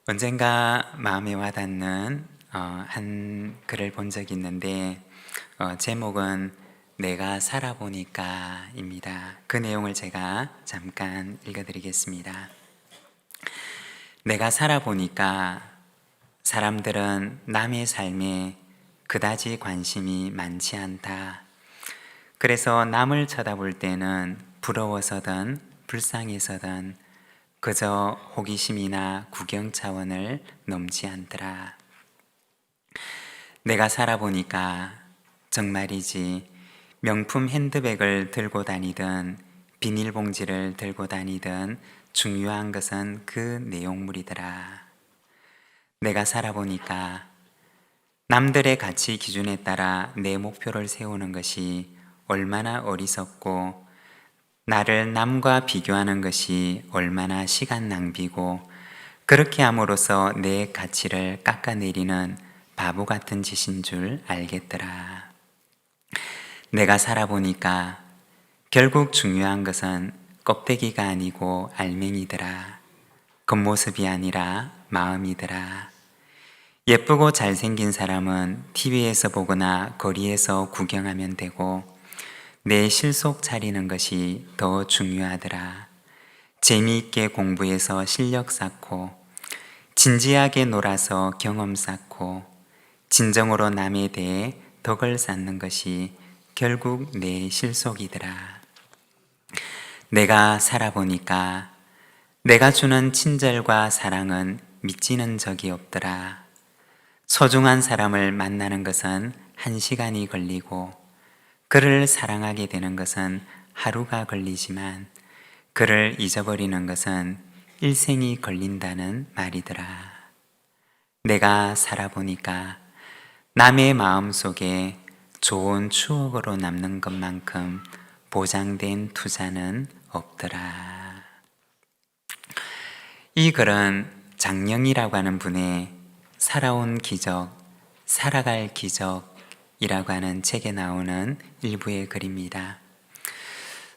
언젠가 마음에 와닿는 한 글을 본 적이 있는데 제목은 내가 살아보니까입니다. 그 내용을 제가 잠깐 읽어드리겠습니다. 내가 살아보니까 사람들은 남의 삶에 그다지 관심이 많지 않다. 그래서 남을 쳐다볼 때는 부러워서든 불쌍해서든 그저 호기심이나 구경 차원을 넘지 않더라. 내가 살아보니까 정말이지 명품 핸드백을 들고 다니든 비닐봉지를 들고 다니든 중요한 것은 그 내용물이더라. 내가 살아보니까 남들의 가치 기준에 따라 내 목표를 세우는 것이 얼마나 어리석고 나를 남과 비교하는 것이 얼마나 시간 낭비고 그렇게 함으로써 내 가치를 깎아내리는 바보 같은 짓인 줄 알겠더라. 내가 살아보니까 결국 중요한 것은 껍데기가 아니고 알맹이더라. 겉모습이 아니라 마음이더라. 예쁘고 잘생긴 사람은 TV에서 보거나 거리에서 구경하면 되고 내 실속 차리는 것이 더 중요하더라. 재미있게 공부해서 실력 쌓고 진지하게 놀아서 경험 쌓고 진정으로 남에 대해 덕을 쌓는 것이 결국 내 실속이더라. 내가 살아보니까 내가 주는 친절과 사랑은 미치는 적이 없더라. 소중한 사람을 만나는 것은 1시간이 걸리고 그를 사랑하게 되는 것은 하루가 걸리지만 그를 잊어버리는 것은 일생이 걸린다는 말이더라. 내가 살아보니까 남의 마음 속에 좋은 추억으로 남는 것만큼 보장된 투자는 없더라. 이 글은 장영이라고 하는 분의 살아온 기적, 살아갈 기적 이라고 하는 책에 나오는 일부의 글입니다.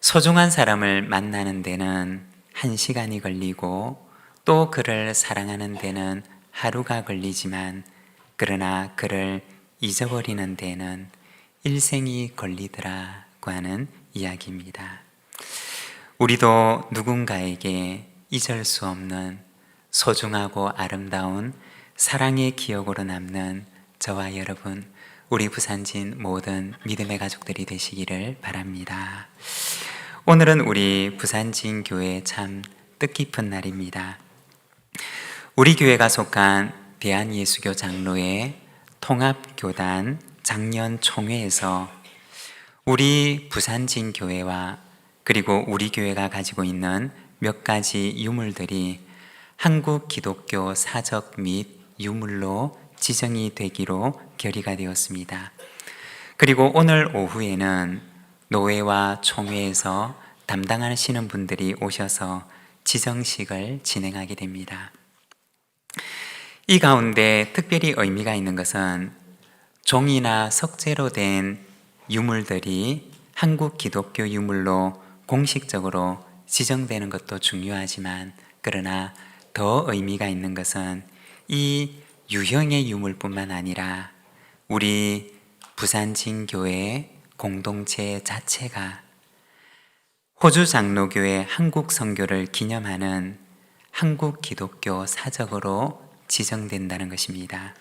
소중한 사람을 만나는 데는 1시간이 걸리고 또 그를 사랑하는 데는 하루가 걸리지만 그러나 그를 잊어버리는 데는 일생이 걸리더라고 하는 이야기입니다. 우리도 누군가에게 잊을 수 없는 소중하고 아름다운 사랑의 기억으로 남는 저와 여러분 우리 부산진 모든 믿음의 가족들이 되시기를 바랍니다. 오늘은 우리 부산진 교회 참 뜻깊은 날입니다. 우리 교회가 속한 대한예수교 장로회 통합교단 작년 총회에서 우리 부산진 교회와 그리고 우리 교회가 가지고 있는 몇 가지 유물들이 한국 기독교 사적 및 유물로 지정이 되기로 결의가 되었습니다. 그리고 오늘 오후에는 노회와 총회에서 담당하시는 분들이 오셔서 지정식을 진행하게 됩니다. 이 가운데 특별히 의미가 있는 것은 종이나 석재로 된 유물들이 한국 기독교 유물로 공식적으로 지정되는 것도 중요하지만 그러나 더 의미가 있는 것은 이 유형의 유물뿐만 아니라 우리 부산진교회 공동체 자체가 호주 장로교회 한국 선교를 기념하는 한국 기독교 사적으로 지정된다는 것입니다.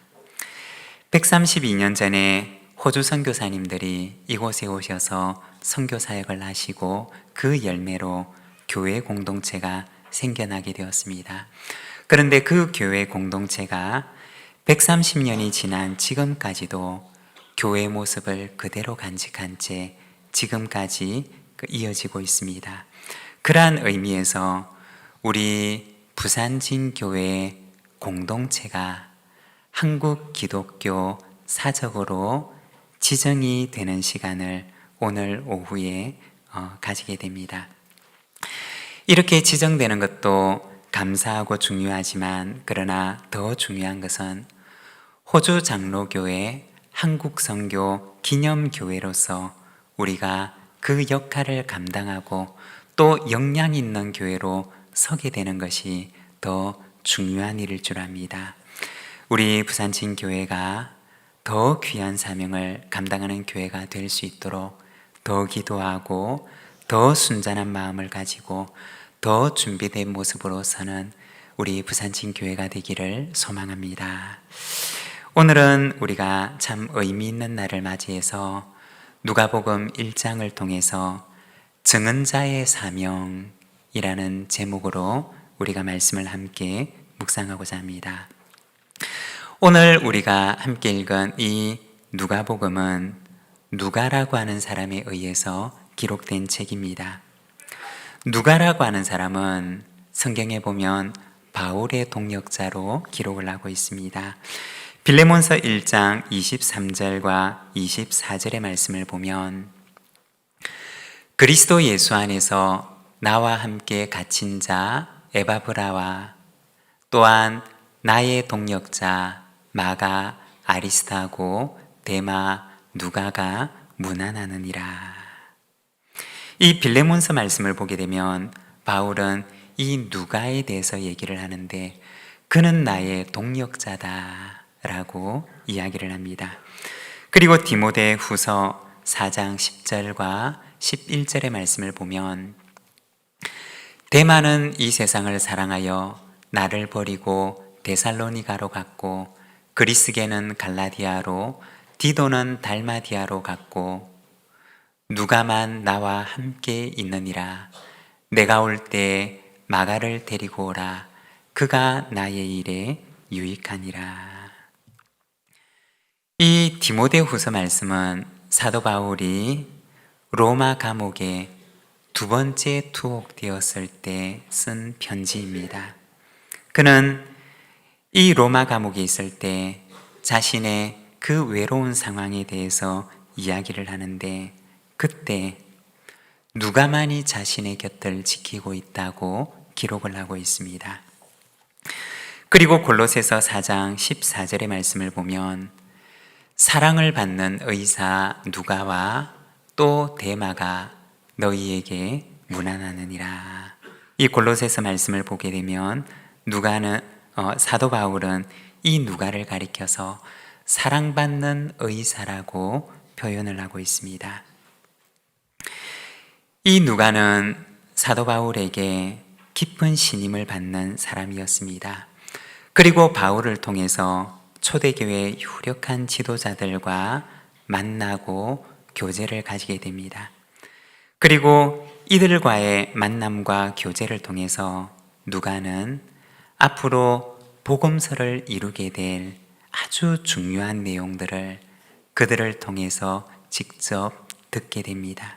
132년 전에 호주 선교사님들이 이곳에 오셔서 선교 사역을 하시고 그 열매로 교회 공동체가 생겨나게 되었습니다. 그런데 그 교회 공동체가 130년이 지난 지금까지도 교회 모습을 그대로 간직한 채 지금까지 이어지고 있습니다. 그러한 의미에서 우리 부산진교회 공동체가 한국 기독교 사적으로 지정이 되는 시간을 오늘 오후에 가지게 됩니다. 이렇게 지정되는 것도 감사하고 중요하지만 그러나 더 중요한 것은 호주 장로교회 한국선교 기념교회로서 우리가 그 역할을 감당하고 또 역량 있는 교회로 서게 되는 것이 더 중요한 일일 줄 압니다. 우리 부산진교회가 더 귀한 사명을 감당하는 교회가 될 수 있도록 더 기도하고 더 순전한 마음을 가지고 더 준비된 모습으로 서는 우리 부산진교회가 되기를 소망합니다. 오늘은 우리가 참 의미 있는 날을 맞이해서 누가복음 1장을 통해서 증언자의 사명이라는 제목으로 우리가 말씀을 함께 묵상하고자 합니다. 오늘 우리가 함께 읽은 이 누가복음은 누가라고 하는 사람에 의해서 기록된 책입니다. 누가라고 하는 사람은 성경에 보면 바울의 동역자로 기록을 하고 있습니다. 빌레몬서 1장 23절과 24절의 말씀을 보면 그리스도 예수 안에서 나와 함께 갇힌 자 에바브라와 또한 나의 동역자 마가 아리스타고 데마 누가가 문안하느니라. 이 빌레몬서 말씀을 보게 되면 바울은 이 누가에 대해서 얘기를 하는데 그는 나의 동역자다 라고 이야기를 합니다. 그리고 디모데 후서 4장 10절과 11절의 말씀을 보면 데마는 이 세상을 사랑하여 나를 버리고 데살로니가로 갔고 그리스게는 갈라디아로 디도는 달마디아로 갔고 누가만 나와 함께 있느니라. 내가 올 때 마가를 데리고 오라. 그가 나의 일에 유익하니라. 이 디모데 후서 말씀은 사도 바울이 로마 감옥에 두 번째 투옥되었을 때 쓴 편지입니다. 그는 이 로마 감옥에 있을 때 자신의 그 외로운 상황에 대해서 이야기를 하는데 그때 누가만이 자신의 곁을 지키고 있다고 기록을 하고 있습니다. 그리고 골로새서 4장 14절의 말씀을 보면 사랑을 받는 의사 누가와 또 데마가 너희에게 문안하느니라. 이 골로새서 말씀을 보게 되면 사도 바울은 이 누가를 가리켜서 사랑받는 의사라고 표현을 하고 있습니다. 이 누가는 사도 바울에게 깊은 신임을 받는 사람이었습니다. 그리고 바울을 통해서 초대교회의 유력한 지도자들과 만나고 교제를 가지게 됩니다. 그리고 이들과의 만남과 교제를 통해서 누가는 앞으로 복음서를 이루게 될 아주 중요한 내용들을 그들을 통해서 직접 듣게 됩니다.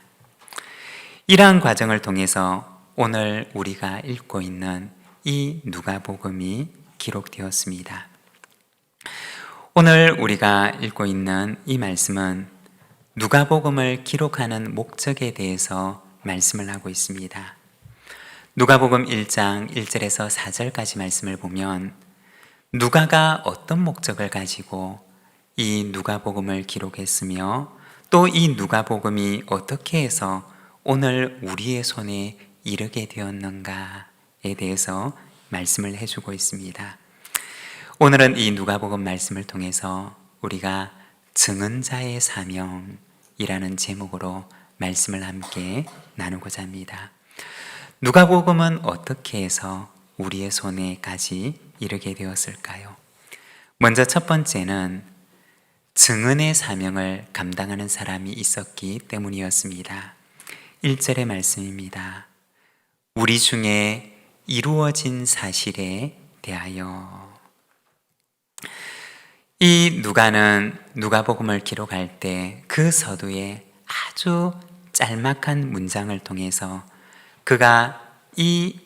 이러한 과정을 통해서 오늘 우리가 읽고 있는 이 누가복음이 기록되었습니다. 오늘 우리가 읽고 있는 이 말씀은 누가복음을 기록하는 목적에 대해서 말씀을 하고 있습니다. 누가복음 1장 1절에서 4절까지 말씀을 보면 누가가 어떤 목적을 가지고 이 누가복음을 기록했으며 또 이 누가복음이 어떻게 해서 오늘 우리의 손에 이르게 되었는가에 대해서 말씀을 해주고 있습니다. 오늘은 이 누가복음 말씀을 통해서 우리가 증언자의 사명이라는 제목으로 말씀을 함께 나누고자 합니다. 누가복음은 어떻게 해서 우리의 손에까지 이르게 되었을까요? 먼저 첫 번째는 증언의 사명을 감당하는 사람이 있었기 때문이었습니다. 1절의 말씀입니다. 우리 중에 이루어진 사실에 대하여. 이 누가는 누가복음을 기록할 때 그 서두에 아주 짤막한 문장을 통해서 그가 이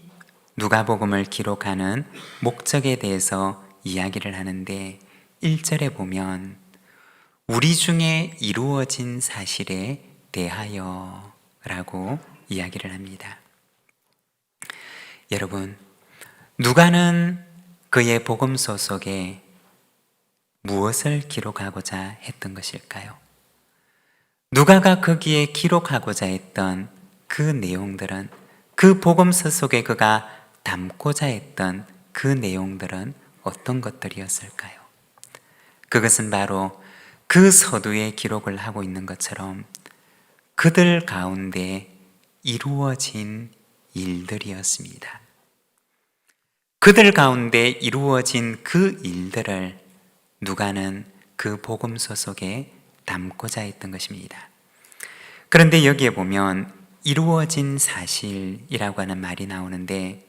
누가복음을 기록하는 목적에 대해서 이야기를 하는데 1절에 보면 우리 중에 이루어진 사실에 대하여 라고 이야기를 합니다. 여러분, 누가는 그의 복음서 속에 무엇을 기록하고자 했던 것일까요? 누가가 거기에 기록하고자 했던 그 내용들은 그 복음서 속에 그가 담고자 했던 그 내용들은 어떤 것들이었을까요? 그것은 바로 그 서두에 기록을 하고 있는 것처럼 그들 가운데 이루어진 일들이었습니다. 그들 가운데 이루어진 그 일들을 누가는 그 복음서 속에 담고자 했던 것입니다. 그런데 여기에 보면 이루어진 사실이라고 하는 말이 나오는데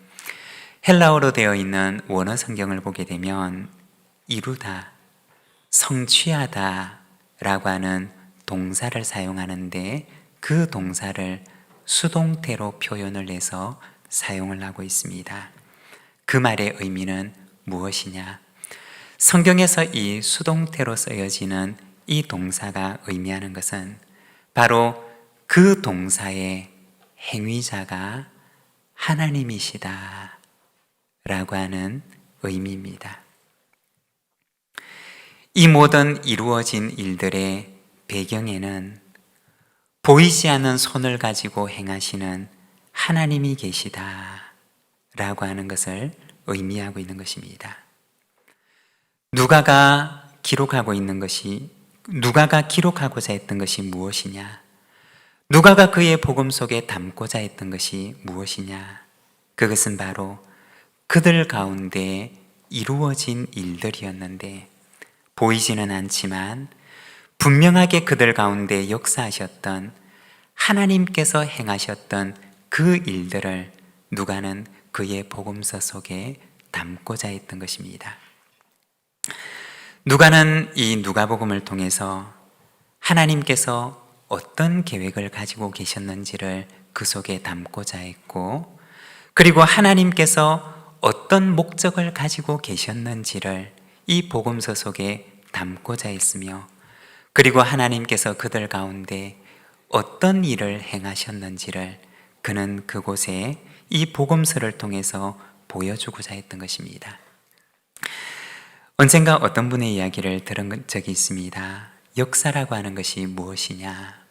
헬라어로 되어 있는 원어 성경을 보게 되면 이루다, 성취하다 라고 하는 동사를 사용하는데 그 동사를 수동태로 표현을 해서 사용을 하고 있습니다. 그 말의 의미는 무엇이냐? 성경에서 이 수동태로 쓰여지는 이 동사가 의미하는 것은 바로 그 동사의 행위자가 하나님이시다 라고 하는 의미입니다. 이 모든 이루어진 일들의 배경에는 보이지 않는 손을 가지고 행하시는 하나님이 계시다 라고 하는 것을 의미하고 있는 것입니다. 누가가 기록하고자 했던 것이 무엇이냐? 누가가 그의 복음 속에 담고자 했던 것이 무엇이냐? 그것은 바로 그들 가운데 이루어진 일들이었는데 보이지는 않지만 분명하게 그들 가운데 역사하셨던 하나님께서 행하셨던 그 일들을 누가는 그의 복음서 속에 담고자 했던 것입니다. 누가는 이 누가복음을 통해서 하나님께서 어떤 계획을 가지고 계셨는지를 그 속에 담고자 했고, 그리고 하나님께서 어떤 목적을 가지고 계셨는지를 이 복음서 속에 담고자 했으며, 그리고 하나님께서 그들 가운데 어떤 일을 행하셨는지를 그는 그곳에 이 복음서를 통해서 보여주고자 했던 것입니다. 언젠가 어떤 분의 이야기를 들은 적이 있습니다. 역사라고 하는 것이 무엇이냐?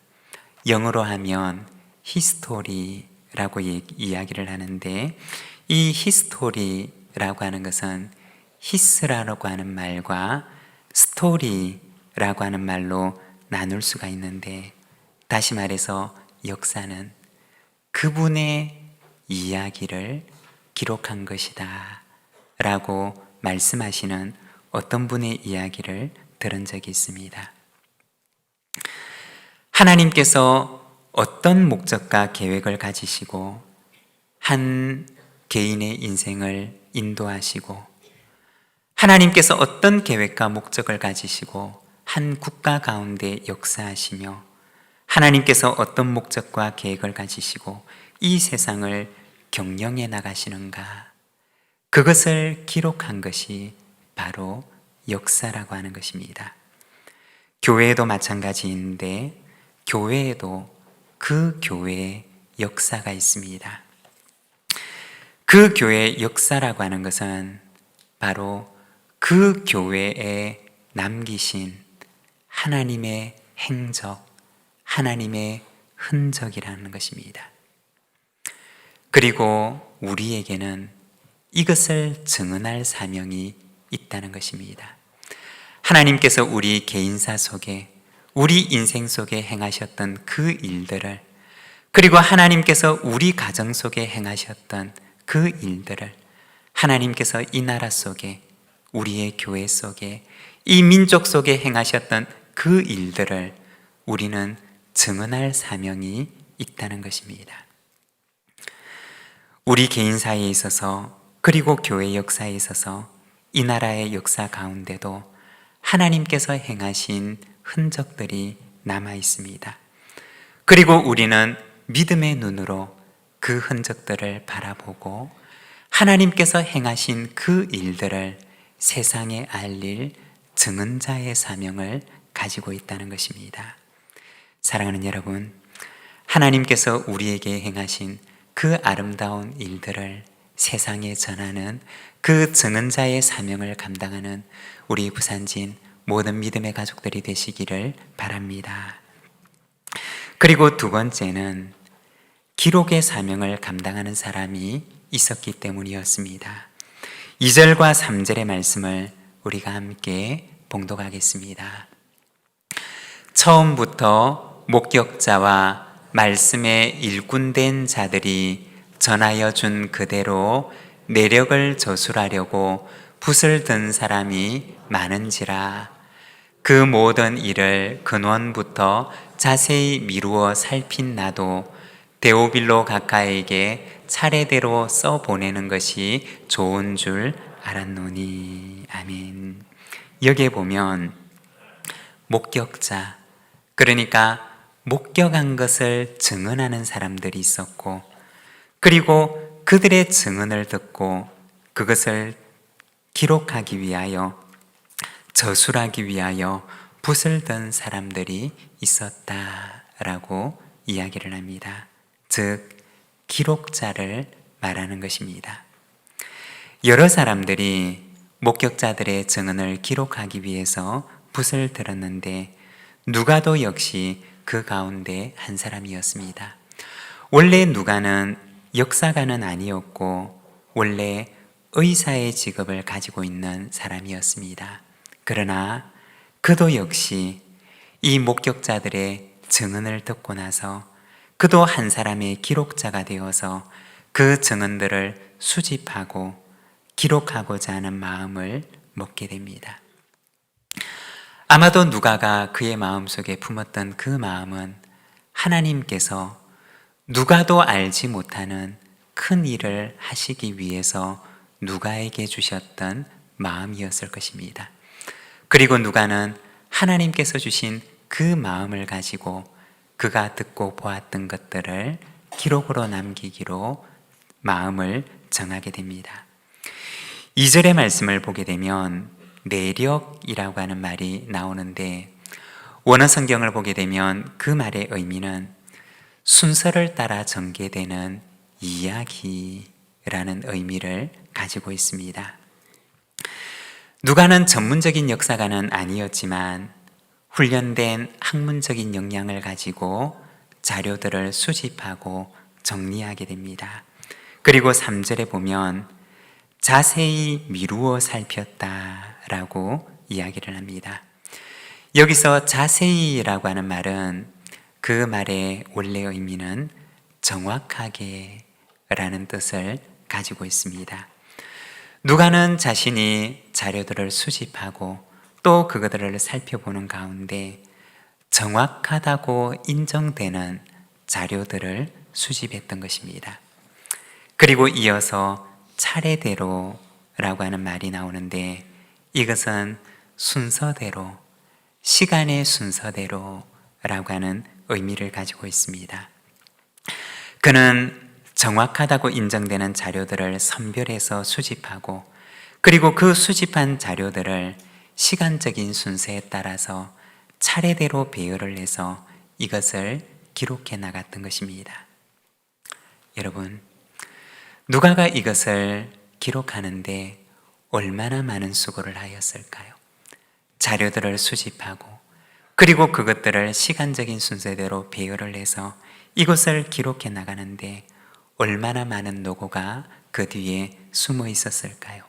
영어로 하면 history라고 이야기를 하는데, 이 history라고 하는 것은 his라고 하는 말과 story라고 하는 말로 나눌 수가 있는데, 다시 말해서 역사는 그분의 이야기를 기록한 것이다 라고 말씀하시는 어떤 분의 이야기를 들은 적이 있습니다. 하나님께서 어떤 목적과 계획을 가지시고 한 개인의 인생을 인도하시고, 하나님께서 어떤 계획과 목적을 가지시고 한 국가 가운데 역사하시며, 하나님께서 어떤 목적과 계획을 가지시고 이 세상을 경영해 나가시는가, 그것을 기록한 것이 바로 역사라고 하는 것입니다. 교회에도 마찬가지인데, 교회에도 그 교회의 역사가 있습니다. 그 교회의 역사라고 하는 것은 바로 그 교회에 남기신 하나님의 행적, 하나님의 흔적이라는 것입니다. 그리고 우리에게는 이것을 증언할 사명이 있다는 것입니다. 하나님께서 우리 개인사 속에, 우리 인생 속에 행하셨던 그 일들을, 그리고 하나님께서 우리 가정 속에 행하셨던 그 일들을, 하나님께서 이 나라 속에, 우리의 교회 속에, 이 민족 속에 행하셨던 그 일들을 우리는 증언할 사명이 있다는 것입니다. 우리 개인사에 있어서, 그리고 교회 역사에 있어서, 이 나라의 역사 가운데도 하나님께서 행하신 흔적들이 남아 있습니다. 그리고 우리는 믿음의 눈으로 그 흔적들을 바라보고 하나님께서 행하신 그 일들을 세상에 알릴 증언자의 사명을 가지고 있다는 것입니다. 사랑하는 여러분, 하나님께서 우리에게 행하신 그 아름다운 일들을 세상에 전하는 그 증언자의 사명을 감당하는 우리 부산진 모든 믿음의 가족들이 되시기를 바랍니다. 그리고 두 번째는 기록의 사명을 감당하는 사람이 있었기 때문이었습니다. 2절과 3절의 말씀을 우리가 함께 봉독하겠습니다. 처음부터 목격자와 말씀에 일꾼된 자들이 전하여 준 그대로 내력을 저술하려고 붓을 든 사람이 많은지라. 그 모든 일을 근원부터 자세히 미루어 살핀 나도 데오빌로 각하에게 차례대로 써보내는 것이 좋은 줄 알았노니. 아멘. 여기에 보면 목격자, 그러니까 목격한 것을 증언하는 사람들이 있었고, 그리고 그들의 증언을 듣고 그것을 기록하기 위하여, 저술하기 위하여 붓을 든 사람들이 있었다라고 이야기를 합니다. 즉 기록자를 말하는 것입니다. 여러 사람들이 목격자들의 증언을 기록하기 위해서 붓을 들었는데 누가도 역시 그 가운데 한 사람이었습니다. 원래 누가는 역사가는 아니었고 원래 의사의 직업을 가지고 있는 사람이었습니다. 그러나 그도 역시 이 목격자들의 증언을 듣고 나서 그도 한 사람의 기록자가 되어서 그 증언들을 수집하고 기록하고자 하는 마음을 먹게 됩니다. 아마도 누가가 그의 마음속에 품었던 그 마음은 하나님께서 누가도 알지 못하는 큰 일을 하시기 위해서 누가에게 주셨던 마음이었을 것입니다. 그리고 누가는 하나님께서 주신 그 마음을 가지고 그가 듣고 보았던 것들을 기록으로 남기기로 마음을 정하게 됩니다. 2절의 말씀을 보게 되면 내력이라고 하는 말이 나오는데 원어 성경을 보게 되면 그 말의 의미는 순서를 따라 전개되는 이야기라는 의미를 가지고 있습니다. 누가는 전문적인 역사가는 아니었지만 훈련된 학문적인 역량을 가지고 자료들을 수집하고 정리하게 됩니다. 그리고 3절에 보면 자세히 미루어 살폈다라고 이야기를 합니다. 여기서 자세히라고 하는 말은 그 말의 원래 의미는 정확하게 라는 뜻을 가지고 있습니다. 누가는 자신이 자료들을 수집하고 또 그것들을 살펴보는 가운데 정확하다고 인정되는 자료들을 수집했던 것입니다. 그리고 이어서 차례대로 라고 하는 말이 나오는데 이것은 순서대로, 시간의 순서대로 라고 하는 의미를 가지고 있습니다. 그는 정확하다고 인정되는 자료들을 선별해서 수집하고 그리고 그 수집한 자료들을 시간적인 순서에 따라서 차례대로 배열을 해서 이것을 기록해 나갔던 것입니다. 여러분, 누가가 이것을 기록하는데 얼마나 많은 수고를 하였을까요? 자료들을 수집하고 그리고 그것들을 시간적인 순서대로 배열을 해서 이것을 기록해 나가는데 얼마나 많은 노고가 그 뒤에 숨어 있었을까요?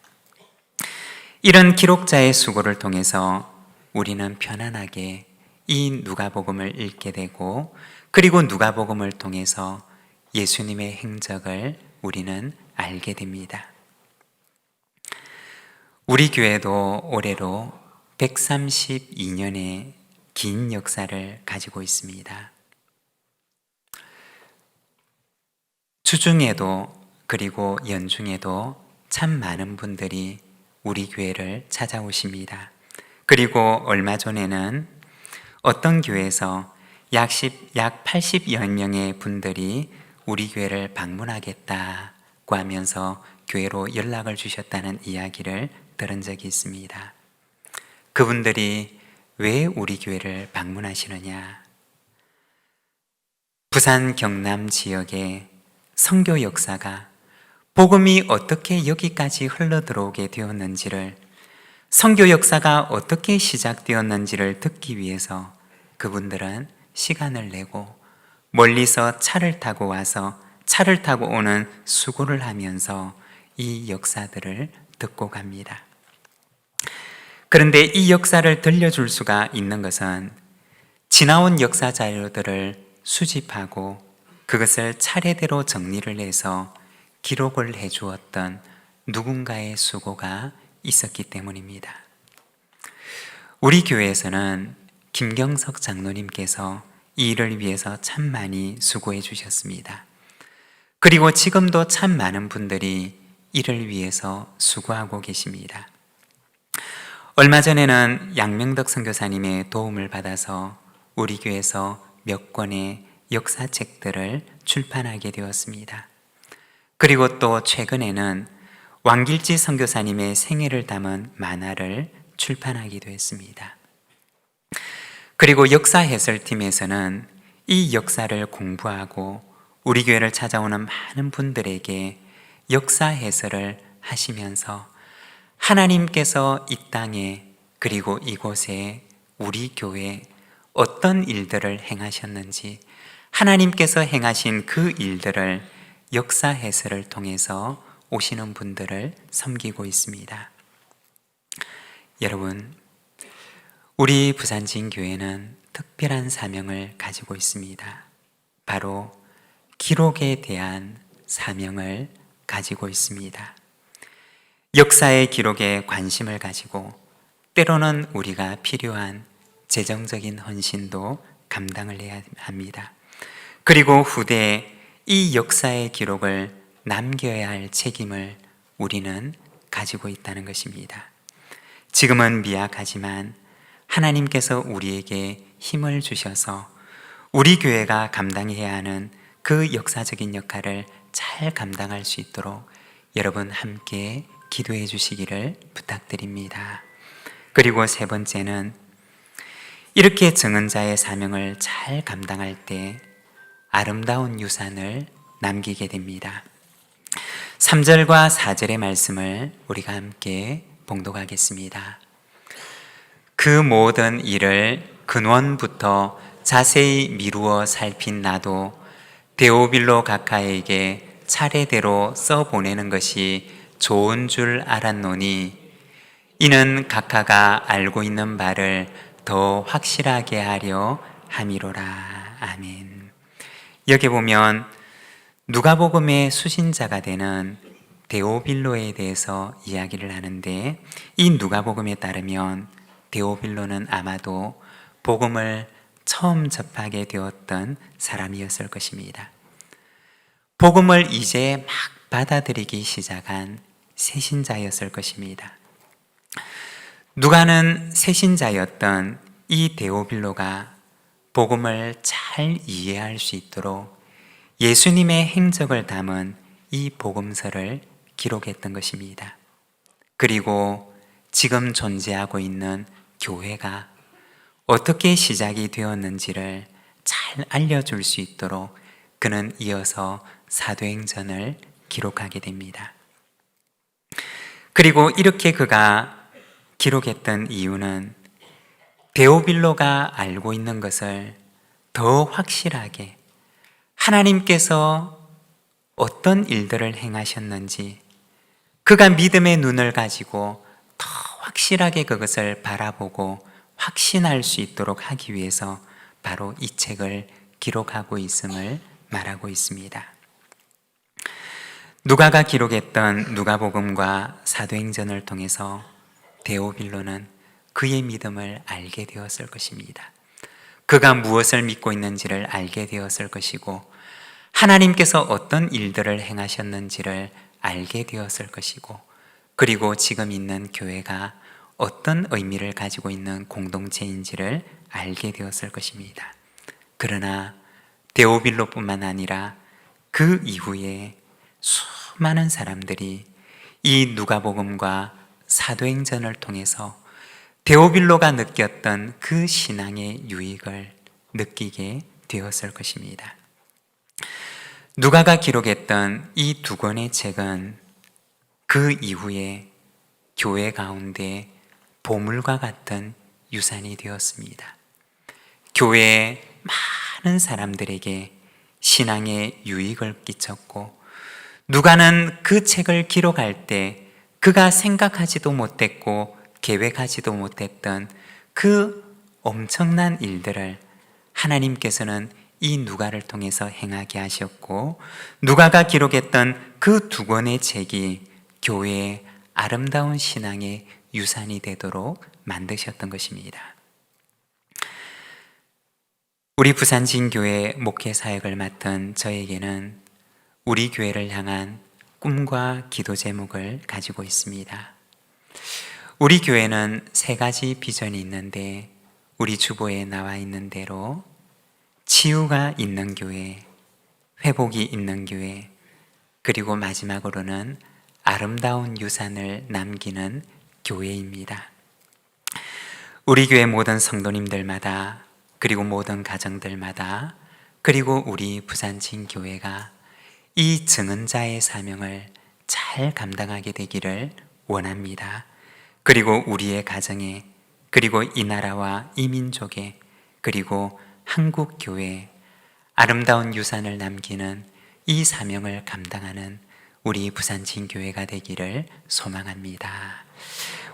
이런 기록자의 수고를 통해서 우리는 편안하게 이 누가복음을 읽게 되고 그리고 누가복음을 통해서 예수님의 행적을 우리는 알게 됩니다. 우리 교회도 올해로 132년의 긴 역사를 가지고 있습니다. 주중에도 그리고 연중에도 참 많은 분들이 우리 교회를 찾아오십니다. 그리고 얼마 전에는 어떤 교회에서 약 80여 명의 분들이 우리 교회를 방문하겠다고 하면서 교회로 연락을 주셨다는 이야기를 들은 적이 있습니다. 그분들이 왜 우리 교회를 방문하시느냐? 부산 경남 지역에 선교 역사가 복음이 어떻게 여기까지 흘러들어오게 되었는지를, 선교 역사가 어떻게 시작되었는지를 듣기 위해서 그분들은 시간을 내고 멀리서 차를 타고 와서 차를 타고 오는 수고를 하면서 이 역사들을 듣고 갑니다. 그런데 이 역사를 들려줄 수가 있는 것은 지나온 역사 자료들을 수집하고 그것을 차례대로 정리를 해서 기록을 해 주었던 누군가의 수고가 있었기 때문입니다. 우리 교회에서는 김경석 장로님께서 이 일을 위해서 참 많이 수고해 주셨습니다. 그리고 지금도 참 많은 분들이 이를 위해서 수고하고 계십니다. 얼마 전에는 양명덕 선교사님의 도움을 받아서 우리 교회에서 몇 권의 역사책들을 출판하게 되었습니다. 그리고 또 최근에는 왕길지 선교사님의 생애를 담은 만화를 출판하기도 했습니다. 그리고 역사 해설팀에서는 이 역사를 공부하고 우리 교회를 찾아오는 많은 분들에게 역사 해설을 하시면서 하나님께서 이 땅에 그리고 이곳에 우리 교회에 어떤 일들을 행하셨는지 하나님께서 행하신 그 일들을 역사 해설을 통해서 오시는 분들을 섬기고 있습니다. 여러분, 우리 부산진교회는 특별한 사명을 가지고 있습니다. 바로 기록에 대한 사명을 가지고 있습니다. 역사의 기록에 관심을 가지고 때로는 우리가 필요한 재정적인 헌신도 감당을 해야 합니다. 그리고 후대에 이 역사의 기록을 남겨야 할 책임을 우리는 가지고 있다는 것입니다. 지금은 미약하지만 하나님께서 우리에게 힘을 주셔서 우리 교회가 감당해야 하는 그 역사적인 역할을 잘 감당할 수 있도록 여러분 함께 기도해 주시기를 부탁드립니다. 그리고 세 번째는 이렇게 증언자의 사명을 잘 감당할 때 아름다운 유산을 남기게 됩니다. 3절과 4절의 말씀을 우리가 함께 봉독하겠습니다. 그 모든 일을 근원부터 자세히 미루어 살핀 나도 데오빌로 각하에게 차례대로 써보내는 것이 좋은 줄 알았노니 이는 각하가 알고 있는 바를 더 확실하게 하려 함이로라. 아멘. 여기 보면 누가복음의 수신자가 되는 데오빌로에 대해서 이야기를 하는데 이 누가복음에 따르면 데오빌로는 아마도 복음을 처음 접하게 되었던 사람이었을 것입니다. 복음을 이제 막 받아들이기 시작한 새신자였을 것입니다. 누가는 새신자였던 이 데오빌로가 복음을 잘 이해할 수 있도록 예수님의 행적을 담은 이 복음서를 기록했던 것입니다. 그리고 지금 존재하고 있는 교회가 어떻게 시작이 되었는지를 잘 알려줄 수 있도록 그는 이어서 사도행전을 기록하게 됩니다. 그리고 이렇게 그가 기록했던 이유는 데오빌로가 알고 있는 것을 더 확실하게 하나님께서 어떤 일들을 행하셨는지 그가 믿음의 눈을 가지고 더 확실하게 그것을 바라보고 확신할 수 있도록 하기 위해서 바로 이 책을 기록하고 있음을 말하고 있습니다. 누가가 기록했던 누가복음과 사도행전을 통해서 데오빌로는 그의 믿음을 알게 되었을 것입니다. 그가 무엇을 믿고 있는지를 알게 되었을 것이고 하나님께서 어떤 일들을 행하셨는지를 알게 되었을 것이고 그리고 지금 있는 교회가 어떤 의미를 가지고 있는 공동체인지를 알게 되었을 것입니다. 그러나 데오빌로뿐만 아니라 그 이후에 수많은 사람들이 이 누가복음과 사도행전을 통해서 데오빌로가 느꼈던 그 신앙의 유익을 느끼게 되었을 것입니다. 누가가 기록했던 이 두 권의 책은 그 이후에 교회 가운데 보물과 같은 유산이 되었습니다. 교회의 많은 사람들에게 신앙의 유익을 끼쳤고 누가는 그 책을 기록할 때 그가 생각하지도 못했고 계획하지도 못했던 그 엄청난 일들을 하나님께서는 이 누가를 통해서 행하게 하셨고, 누가가 기록했던 그 두 권의 책이 교회의 아름다운 신앙의 유산이 되도록 만드셨던 것입니다. 우리 부산진교회 목회 사역을 맡은 저에게는 우리 교회를 향한 꿈과 기도 제목을 가지고 있습니다. 우리 교회는 3가지 비전이 있는데, 우리 주보에 나와 있는 대로 치유가 있는 교회, 회복이 있는 교회, 그리고 마지막으로는 아름다운 유산을 남기는 교회입니다. 우리 교회 모든 성도님들마다, 그리고 모든 가정들마다, 그리고 우리 부산진교회가 이 증언자의 사명을 잘 감당하게 되기를 원합니다. 그리고 우리의 가정에, 그리고 이 나라와 이 민족에, 그리고 한국 교회에 아름다운 유산을 남기는 이 사명을 감당하는 우리 부산진교회가 되기를 소망합니다.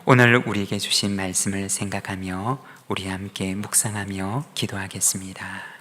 오늘 우리에게 주신 말씀을 생각하며 우리 함께 묵상하며 기도하겠습니다.